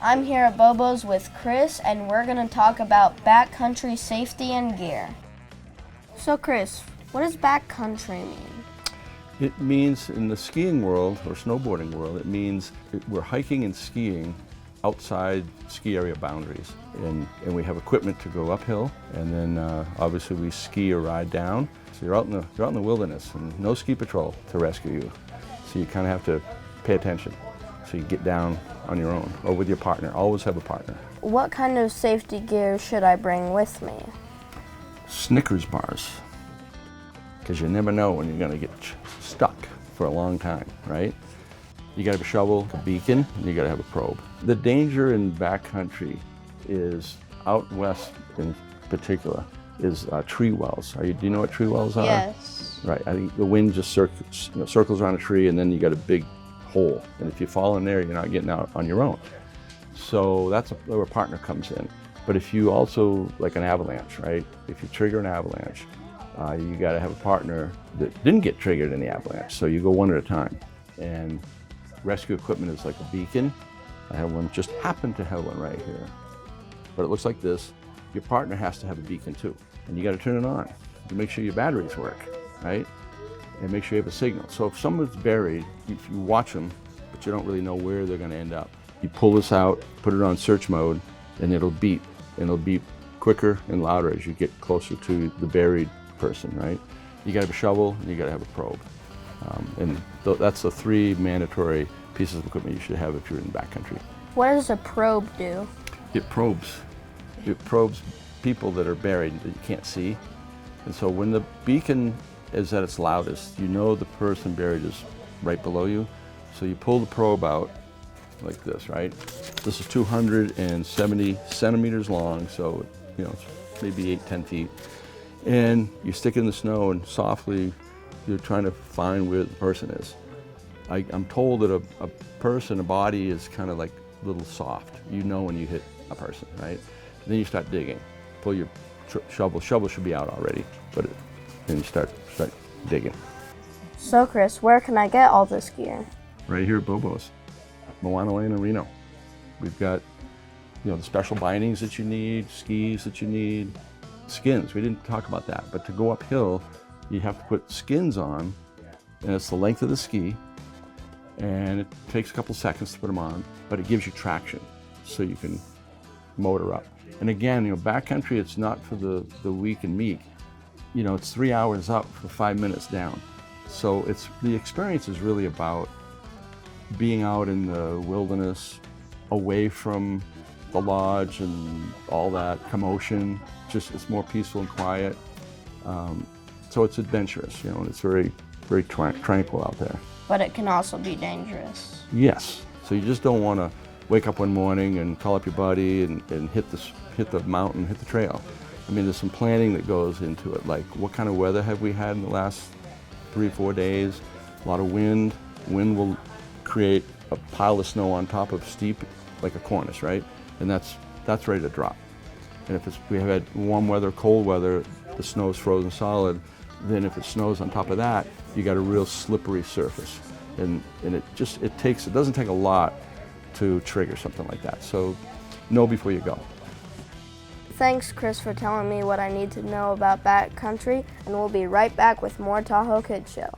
I'm here at BOBOS with Chris, and we're going to talk about backcountry safety and gear. So Chris, what does backcountry mean? It means in the skiing world or snowboarding world, it means we're hiking and skiing outside ski area boundaries. And we have equipment to go uphill, and then obviously we ski or ride down. So you're out in the wilderness and no ski patrol to rescue you. So you kind of have to pay attention. So you get down on your own or with your partner. Always have a partner. What kind of safety gear should I bring with me? Snickers bars, because you never know when you're going to get stuck for a long time, right? You got to have a shovel, a beacon, and you got to have a probe. The danger in backcountry is out west in particular is tree wells. Do you know what tree wells are? Yes. Right. I think the wind just circles around a tree, and then you got a big hole. And if you fall in there, you're not getting out on your own. So that's where a partner comes in. But if you also, like an avalanche, right? If you trigger an avalanche, you got to have a partner that didn't get triggered in the avalanche. So you go one at a time. And rescue equipment is like a beacon. I have one, just happen to have one right here. But it looks like this. Your partner has to have a beacon too. And you got to turn it on to make sure your batteries work, right? And make sure you have a signal. So if someone's buried, if you watch them, but you don't really know where they're going to end up, you pull this out, put it on search mode, and it'll beep. And it'll beep quicker and louder as you get closer to the buried person, right? You got to have a shovel and you got to have a probe. And that's the three mandatory pieces of equipment you should have if you're in backcountry. What does a probe do? It probes people that are buried that you can't see. And so when the beacon is at its loudest, you know the person buried is right below you. So you pull the probe out like this, right? This is 270 centimeters long, so it's maybe 8-10 feet. And you stick it in the snow and softly you're trying to find where the person is. I'm told that a body is kind of like a little soft. You know when you hit a person, right? And then you start digging. Pull your shovel. Shovel should be out already, but then you start digging. So Chris, where can I get all this gear? Right here at BOBOS, Moana Lane in Reno. We've got the special bindings that you need, skis that you need, skins. We didn't talk about that, but to go uphill, you have to put skins on, and it's the length of the ski, and it takes a couple seconds to put them on, but it gives you traction, so you can motor up. And again, backcountry, it's not for the weak and meek. It's 3 hours up for 5 minutes down. So the experience is really about being out in the wilderness, away from the lodge and all that commotion. It's more peaceful and quiet. So it's adventurous, and it's very, very tranquil out there. But it can also be dangerous. Yes. So you just don't want to wake up one morning and call up your buddy and hit the mountain, hit the trail. I mean, there's some planning that goes into it, like what kind of weather have we had in the last 3 or 4 days? A lot of wind. Wind will create a pile of snow on top of steep, like a cornice, right? And that's ready to drop. And if we have had warm weather, cold weather, the snow's frozen solid, then if it snows on top of that, you got a real slippery surface. And it doesn't take a lot to trigger something like that. So know before you go. Thanks, Chris, for telling me what I need to know about backcountry, and we'll be right back with more Tahoe Kids Show.